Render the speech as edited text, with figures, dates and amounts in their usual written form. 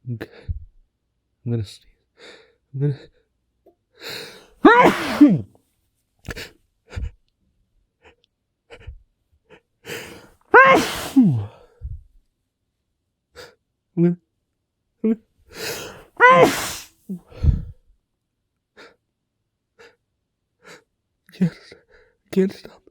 Okay. I'm gonna sneeze. I'm gonna. I'm gonna. I can't stop.